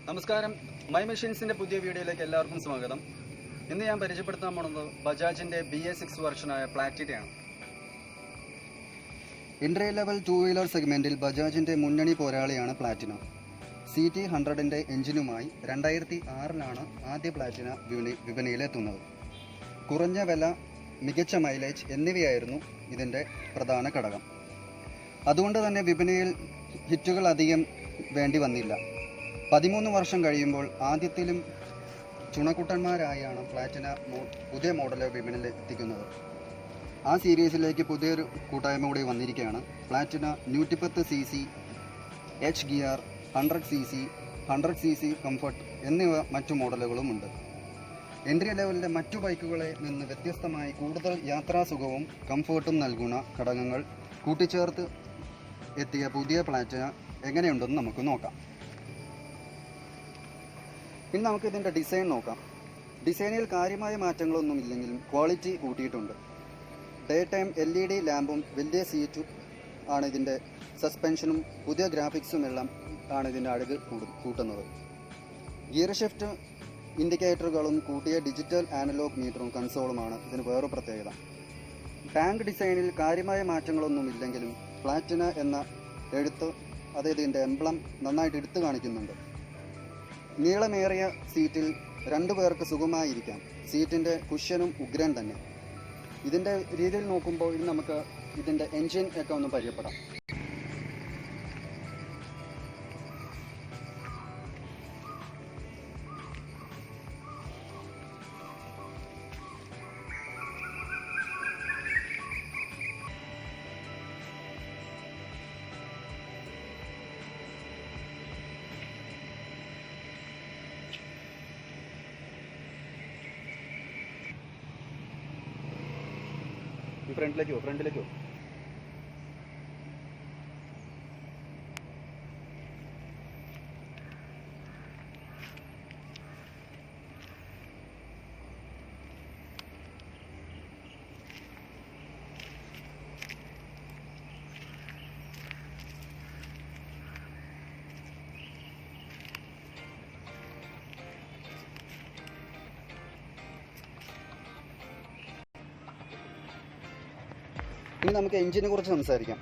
നമസ്കാരം, മൈ മെഷീൻസിൻ്റെ പുതിയ വീഡിയോയിലേക്ക് എല്ലാവർക്കും സ്വാഗതം. ഇന്ന് ഞാൻ പരിചയപ്പെടുത്താൻ പോകുന്നത് ബജാജിൻ്റെ BS6 വെർഷനായ പ്ലാറ്റിനയാണ്. എൻട്രി ലെവൽ 2 വീലർ സെഗ്മെൻറ്റിൽ ബജാജിൻ്റെ മുന്നണി പോരാളിയാണ് പ്ലാറ്റിന. CT100ൻ്റെ എഞ്ചിനുമായി 2006 ആദ്യ പ്ലാറ്റിന വിപണിയിലെത്തുന്നത്. കുറഞ്ഞ വില, മികച്ച മൈലേജ് എന്നിവയായിരുന്നു ഇതിൻ്റെ പ്രധാന ഘടകം. അതുകൊണ്ട് തന്നെ വിപണിയിൽ ഹിറ്റുകൾ അധികം വേണ്ടി വന്നില്ല. 13 വർഷം കഴിയുമ്പോൾ ആദ്യത്തിലും ചുണക്കുട്ടന്മാരായാണ് പ്ലാറ്റിന പുതിയ മോഡൽ വിപണിയിൽ എത്തിക്കുന്നത്. ആ സീരീസിലേക്ക് പുതിയൊരു കൂട്ടായ്മ കൂടി വന്നിരിക്കുകയാണ്. Platina 110cc, H gear, 100cc, 100cc comfort എന്നിവ മറ്റു മോഡലുകളുമുണ്ട്. എൻട്രി ലെവലിലെ മറ്റു ബൈക്കുകളെ നിന്ന് വ്യത്യസ്തമായി കൂടുതൽ യാത്രാസുഖവും കംഫർട്ടും നൽകുന്ന ഘടകങ്ങൾ കൂട്ടിച്ചേർത്ത് എത്തിയ പുതിയ പ്ലാറ്റിന എങ്ങനെയുണ്ടെന്ന് നമുക്ക് നോക്കാം. ഇനി നമുക്ക് ഇതിൻ്റെ ഡിസൈൻ നോക്കാം. ഡിസൈനിൽ കാര്യമായ മാറ്റങ്ങളൊന്നുമില്ലെങ്കിലും ക്വാളിറ്റി കൂട്ടിയിട്ടുണ്ട്. ഡേ ടൈം LED ലാമ്പും വലിയ സീറ്റും ആണ് ഇതിൻ്റെ സസ്പെൻഷനും പുതിയ ഗ്രാഫിക്സും എല്ലാം ആണ് ഇതിൻ്റെ അഴക് കൂട്ടുന്നത്. ഗിയർ ഷിഫ്റ്റ് ഇൻഡിക്കേറ്ററുകളും കൂട്ടിയ ഡിജിറ്റൽ ആനലോഗ് മീറ്ററും കൺസോളുമാണ് ഇതിന് വേറെ പ്രത്യേകത. ടാങ്ക് ഡിസൈനിൽ കാര്യമായ മാറ്റങ്ങളൊന്നുമില്ലെങ്കിലും പ്ലാറ്റിന എന്ന എഴുത്ത്, അതായത് ഇതിൻ്റെ എംബ്ലം നന്നായിട്ട് എടുത്തു കാണിക്കുന്നുണ്ട്. നീളമേറിയ സീറ്റിൽ 2 പേർക്ക് സുഖമായിരിക്കാം. സീറ്റിൻ്റെ കുഷ്യനും ഉഗ്രൻ തന്നെ. ഇതിൻ്റെ രീതിയിൽ നോക്കുമ്പോൾ ഇനി നമുക്ക് ഇതിൻ്റെ എൻജിൻ ഒക്കെ ഒന്ന് പരിചയപ്പെടാം. ഫ്രണ്ടിലേക്കോ ഇനി നമുക്ക് എഞ്ചിനെ കുറിച്ച് സംസാരിക്കാം.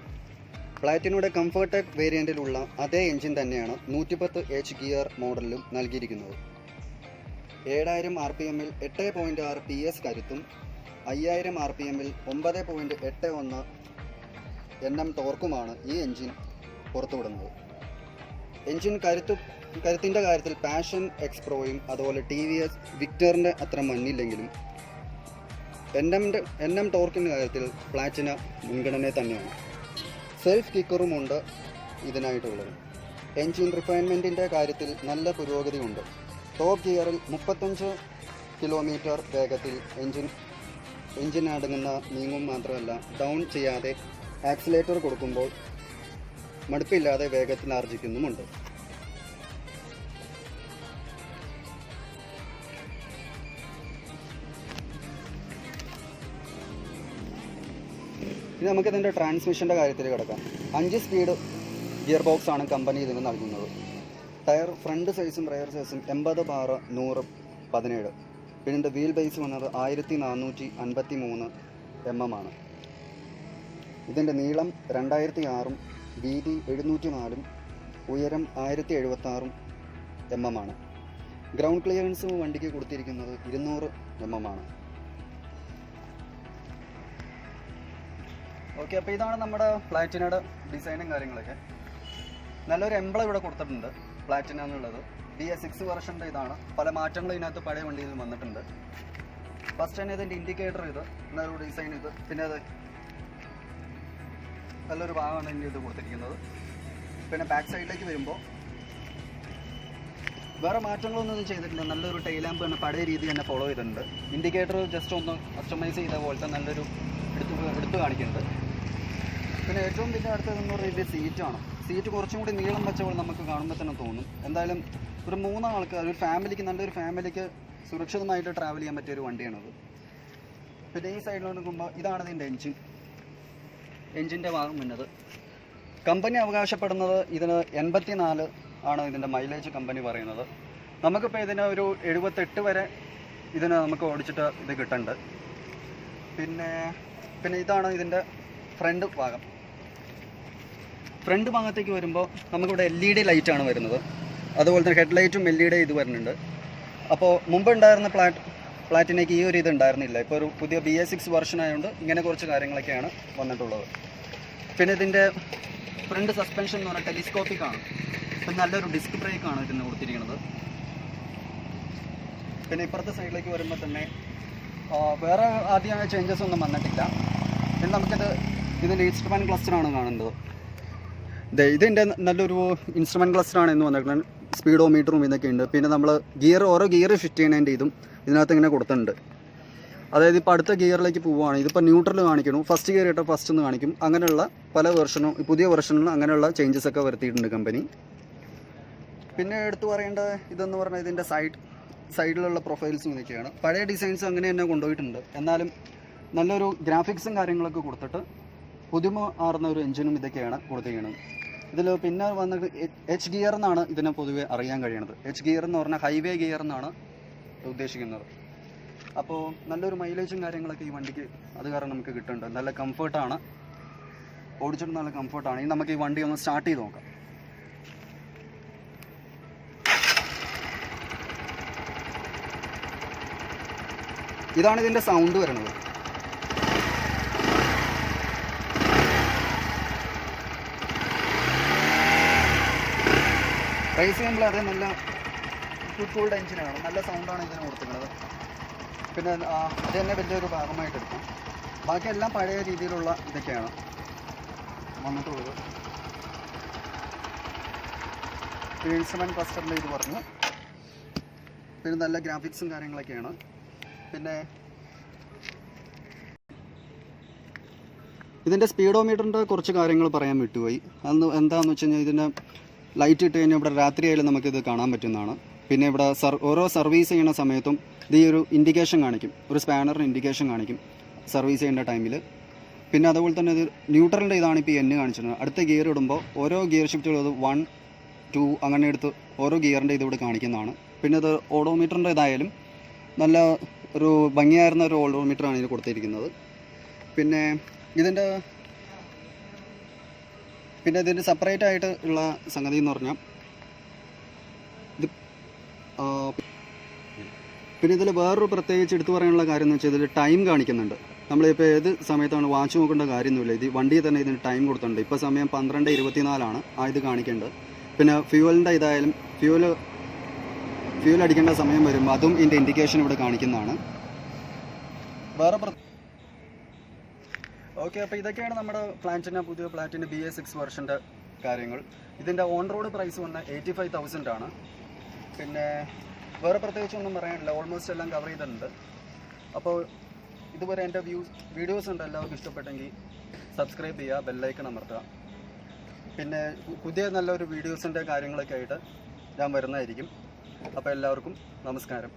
പ്ലാറ്റിനയുടെ കംഫർട്ടെക് വേരിയൻറ്റിലുള്ള അതേ എഞ്ചിൻ തന്നെയാണ് 110H ഗിയർ മോഡലിലും നൽകിയിരിക്കുന്നത്. 7000 RPMൽ 8.6 PS കരുത്തും 5000 RPMൽ 9.81 Nm ടോർക്കുമാണ് ഈ എഞ്ചിൻ പുറത്തുവിടുന്നത്. എഞ്ചിൻ കരുത്തിൻ്റെ കാര്യത്തിൽ പാഷൻ എക്സ് പ്രോയും അതുപോലെ TVS വിക്ടറിൻ്റെ അത്ര മഞ്ഞില്ലെങ്കിലും NM ടോർക്കിൻ്റെ കാര്യത്തിൽ പ്ലാറ്റിന മുൻഗണന തന്നെയാണ്. സെൽഫ് കിക്കറുമുണ്ട് ഇതിനായിട്ടുള്ളത്. എൻജിൻ റിഫൈൻമെൻറ്റിൻ്റെ കാര്യത്തിൽ നല്ല പുരോഗതിയുണ്ട്. ടോപ്പ് ഗിയറിൽ 35 km വേഗത്തിൽ എൻജിൻ നീങ്ങും മാത്രമല്ല, ഡൗൺ ചെയ്യാതെ ആക്സിലേറ്റർ കൊടുക്കുമ്പോൾ മടുപ്പില്ലാതെ വേഗത്തിൽ ആർജിക്കുന്നുമുണ്ട്. ഇനി നമുക്കിതിൻ്റെ ട്രാൻസ്മിഷൻ്റെ കാര്യത്തിൽ കിടക്കാം. 5 സ്പീഡ് ഗിയർ ബോക്സ് ആണ് കമ്പനി ഇതിന് നൽകുന്നത്. ടയർ ഫ്രണ്ട് സൈസും റെയർ സൈസും 80/100/17. പിന്നെ ഇതിൻ്റെ വീൽ ബേസ് വന്നത് 1453 mm ആണ്. ഇതിൻ്റെ നീളം 2006, വീതി 704, ഉയരം 1076 mm ആണ്. ഗ്രൗണ്ട് ക്ലിയറൻസ് വണ്ടിക്ക് കൊടുത്തിരിക്കുന്നത് 200 mm ആണ്. ഓക്കെ, അപ്പോൾ ഇതാണ് നമ്മുടെ പ്ലാറ്റിനയുടെ ഡിസൈനും കാര്യങ്ങളൊക്കെ. നല്ലൊരു എംബ്ലം ഇവിടെ കൊടുത്തിട്ടുണ്ട് പ്ലാറ്റിന എന്നുള്ളത്. BS6 വെർഷൻ്റെ ഇതാണ്. പല മാറ്റങ്ങളും ഇതിനകത്ത് പഴയ വണ്ടിയിൽ വന്നിട്ടുണ്ട്. ഫസ്റ്റ് തന്നെ ഇതിൻ്റെ ഇൻഡിക്കേറ്റർ നല്ലൊരു ഡിസൈൻ പിന്നെ അത് നല്ലൊരു ഭാഗമാണ് ഇതിൻ്റെ ഇത് കൊടുത്തിരിക്കുന്നത്. പിന്നെ ബാക്ക് സൈഡിലേക്ക് വരുമ്പോൾ വേറെ മാറ്റങ്ങളൊന്നും ചെയ്തിട്ടില്ല. നല്ലൊരു ടെയിൽ ലാമ്പ് തന്നെ പഴയ രീതി തന്നെ ഫോളോ ചെയ്തിട്ടുണ്ട്. ഇൻഡിക്കേറ്റർ ജസ്റ്റ് ഒന്ന് കസ്റ്റമൈസ് ചെയ്ത പോലത്തെ നല്ലൊരു എടുത്ത് കാണിക്കുന്നുണ്ട്. പിന്നെ ഏറ്റവും പിന്നെ അടുത്തതെന്ന് പറയുന്നത് സീറ്റാണ്. സീറ്റ് കുറച്ചും കൂടി നീളം വെച്ചപ്പോൾ നമുക്ക് കാണുമ്പോൾ തന്നെ തോന്നും. എന്തായാലും ഒരു 3 ആൾക്കാർ, ഒരു ഫാമിലിക്ക്, നല്ലൊരു ഫാമിലിക്ക് സുരക്ഷിതമായിട്ട് ട്രാവൽ ചെയ്യാൻ പറ്റിയൊരു വണ്ടിയാണത്. പിന്നെ ഈ സൈഡിലോട്ട് നോക്കുമ്പോൾ ഇതാണ് ഇതിൻ്റെ എൻജിൻ്റെ ഭാഗം വന്നത്. കമ്പനി അവകാശപ്പെടുന്നത് ഇതിന് 84 ആണ് ഇതിൻ്റെ മൈലേജ് കമ്പനി പറയുന്നത്. നമുക്കിപ്പോൾ ഇതിന് ഒരു 78 വരെ ഇതിന് നമുക്ക് ഓടിച്ചിട്ട് ഇത് കിട്ടുന്നുണ്ട്. പിന്നെ ഇതാണ് ഇതിൻ്റെ ഫ്രണ്ട് ഭാഗം. ഫ്രണ്ട് ഭാഗത്തേക്ക് വരുമ്പോൾ നമുക്കിവിടെ LED ലൈറ്റാണ് വരുന്നത്. അതുപോലെ തന്നെ ഹെഡ്ലൈറ്റും LED ഇത് വരുന്നുണ്ട്. അപ്പോൾ മുമ്പ് ഉണ്ടായിരുന്ന പ്ലാറ്റിനയ്ക്ക് ഈ ഒരു ഇത് ഉണ്ടായിരുന്നില്ല. ഇപ്പോൾ ഒരു പുതിയ BS6 വെർഷൻ ആയതുകൊണ്ട് ഇങ്ങനെ കുറച്ച് കാര്യങ്ങളൊക്കെയാണ് വന്നിട്ടുള്ളത്. പിന്നെ ഇതിൻ്റെ ഫ്രണ്ട് സസ്പെൻഷൻ എന്ന് പറഞ്ഞാൽ ടെലിസ്കോപ്പിക് ആണ്. ഇപ്പം നല്ലൊരു ഡിസ്ക് ബ്രേക്കാണ് ഇതിന് കൊടുത്തിരിക്കുന്നത്. പിന്നെ ഇപ്പുറത്തെ സൈഡിലേക്ക് വരുമ്പോൾ തന്നെ വേറെ ആദ്യമായ ചേഞ്ചസ് ഒന്നും വന്നിട്ടില്ല. പിന്നെ ഇതിൻ്റെ ഇൻസ്ട്രുമെൻറ്റ് ക്ലസ്റ്ററാണ് കാണുന്നത്. ഇതിൻ്റെ നല്ലൊരു ഇൻസ്ട്രുമെൻറ്റ് ക്ലസ്റ്ററാണ് എന്ന് വന്നിട്ടുണ്ട്. സ്പീഡോമീറ്ററും ഇതൊക്കെ ഉണ്ട്. പിന്നെ നമ്മൾ ഓരോ ഗിയർ ഷിഫ്റ്റ് ചെയ്യുന്നതിൻ്റെ ഇതും ഇതിനകത്ത് ഇങ്ങനെ കൊടുത്തിട്ടുണ്ട്. അതായത് ഇപ്പോൾ അടുത്ത ഗിയറിലേക്ക് പോവുകയാണ്. ഇതിപ്പോൾ ന്യൂട്രൽ കാണിക്കണു, ഫസ്റ്റ് ഗിയർ ഇട്ടാൽ ഫസ്റ്റ് എന്ന് കാണിക്കും. അങ്ങനെയുള്ള പല വെർഷനും പുതിയ വെർഷനിലും അങ്ങനെയുള്ള ചേഞ്ചസ് ഒക്കെ വരുത്തിയിട്ടുണ്ട് കമ്പനി. പിന്നെ എടുത്തു പറയേണ്ട ഇതെന്ന് പറഞ്ഞാൽ ഇതിൻ്റെ സൈഡിലുള്ള പ്രൊഫൈൽസും ഇതൊക്കെയാണ്. പഴയ ഡിസൈൻസ് അങ്ങനെ തന്നെ കൊണ്ടുപോയിട്ടുണ്ട്. എന്നാലും നല്ലൊരു ഗ്രാഫിക്സും കാര്യങ്ങളൊക്കെ കൊടുത്തിട്ട് പുതുമ ആർന്ന ഒരു എഞ്ചിനും ഇതൊക്കെയാണ് കൊടുത്തിരിക്കുന്നത്. ഇതിൽ പിന്നെ വന്നിട്ട് H ഗിയർ എന്നാണ് ഇതിനെ പൊതുവെ അറിയാൻ കഴിയുന്നത്. H ഗിയർ എന്ന് പറഞ്ഞാൽ ഹൈവേ ഗിയർ എന്നാണ് ഉദ്ദേശിക്കുന്നത്. അപ്പോൾ നല്ലൊരു മൈലേജും കാര്യങ്ങളൊക്കെ ഈ വണ്ടിക്ക് അത് കാരണം നമുക്ക് കിട്ടുന്നുണ്ട്. നല്ല കംഫർട്ടാണ്, ഓടിച്ചിട്ട് നല്ല കംഫർട്ടാണ്. ഇനി നമുക്ക് ഈ വണ്ടി ഒന്ന് സ്റ്റാർട്ട് ചെയ്ത് നോക്കാം. ഇതാണ് ഇതിൻ്റെ സൗണ്ട് വരുന്നത്. റേസ് ചെയ്യുമ്പോൾ അത് നല്ല കൂൾഡ് എഞ്ചിനാണ്, നല്ല സൗണ്ടാണ് ഇതിന് കൊടുത്തിട്ടുള്ളത്. പിന്നെ അത് തന്നെ വലിയൊരു ഭാഗമായിട്ട് എടുക്കും. ബാക്കിയെല്ലാം പഴയ രീതിയിലുള്ള ഇതൊക്കെയാണ് വന്നിട്ടുള്ളത്. ഇൻസ്ട്രുമെൻറ്റ് ക്ലസ്റ്ററിൻ്റെ ഇത് പറഞ്ഞു. പിന്നെ നല്ല ഗ്രാഫിക്സും കാര്യങ്ങളൊക്കെയാണ്. പിന്നെ ഇതിൻ്റെ സ്പീഡോമീറ്ററിൻ്റെ കുറച്ച് കാര്യങ്ങൾ പറയാൻ വിട്ടുപോയി. അന്ന് എന്താണെന്ന് വെച്ച് കഴിഞ്ഞാൽ ഇതിൻ്റെ ലൈറ്റ് ഇട്ട് കഴിഞ്ഞാൽ ഇവിടെ രാത്രിയായാലും നമുക്കിത് കാണാൻ പറ്റുന്നതാണ്. പിന്നെ ഇവിടെ ഓരോ സർവീസ് ചെയ്യുന്ന സമയത്തും ഇത് ഈ ഒരു ഇൻഡിക്കേഷൻ കാണിക്കും, ഒരു സ്പാനറിന് ഇൻഡിക്കേഷൻ കാണിക്കും സർവീസ് ചെയ്യേണ്ട ടൈമിൽ. പിന്നെ അതുപോലെ തന്നെ ഇത് ന്യൂട്രലിൻ്റെ ഇതാണ് ഇപ്പോൾ ഈ N കാണിച്ചിരുന്നത്. അടുത്ത ഗിയർ ഇടുമ്പോൾ ഓരോ ഗിയർ ഷിഫ്റ്റുള്ളത് 1, 2 അങ്ങനെ എടുത്ത് ഓരോ ഗിയറിൻ്റെ ഇതിവിടെ കാണിക്കുന്നതാണ്. പിന്നെ ഇത് ഓഡോമീറ്ററിൻ്റെ ഇതായാലും നല്ല ഒരു ഭംഗിയായിരുന്ന ഒരു ഓഡോമീറ്ററാണ് ഇതിന് കൊടുത്തിരിക്കുന്നത്. പിന്നെ ഇതിൻ്റെ സെപ്പറേറ്റ് ആയിട്ട് ഉള്ള സംഗതി എന്ന് പറഞ്ഞാൽ പിന്നെ ഇതിൽ വേറൊരു പ്രത്യേകിച്ച് എടുത്തു പറയാനുള്ള കാര്യം എന്ന് വെച്ചാൽ ഇതിൽ ടൈം കാണിക്കുന്നുണ്ട്. നമ്മളിപ്പോൾ ഏത് സമയത്താണ് വാച്ച് നോക്കേണ്ട കാര്യമൊന്നുമില്ല. ഇത് വണ്ടിയിൽ തന്നെ ഇതിന് ടൈം കൊടുത്തിട്ടുണ്ട്. ഇപ്പോൾ സമയം 12:24 ഇത് കാണിക്കേണ്ടത്. പിന്നെ ഫ്യൂവലിൻ്റെ ഇതായാലും ഫ്യൂവൽ അടിക്കേണ്ട സമയം വരുമ്പോൾ അതും ഇതിൻ്റെ ഇൻഡിക്കേഷൻ ഇവിടെ കാണിക്കുന്നതാണ്. ഓക്കെ, അപ്പോൾ ഇതൊക്കെയാണ് നമ്മുടെ പുതിയ പ്ലാറ്റിന BS6 വെർഷൻ്റെ കാര്യങ്ങൾ. ഇതിൻ്റെ ഓൺ റോഡ് പ്രൈസ് വന്നാൽ 85,000 ആണ്. പിന്നെ വേറെ പ്രത്യേകിച്ചൊന്നും പറയാനില്ല, ഓൾമോസ്റ്റ് എല്ലാം കവർ ചെയ്തിട്ടുണ്ട്. അപ്പോൾ ഇതുവരെ എൻ്റെ വീഡിയോസ് ഉണ്ട്, എല്ലാവർക്കും ഇഷ്ടപ്പെട്ടെങ്കിൽ സബ്സ്ക്രൈബ് ചെയ്യുക, ബെല്ലൈക്കൺ അമർത്തുക. പിന്നെ പുതിയ നല്ലൊരു വീഡിയോസിൻ്റെ കാര്യങ്ങളൊക്കെ ആയിട്ട് ഞാൻ വരുന്നതായിരിക്കും. അപ്പോൾ എല്ലാവർക്കും നമസ്കാരം.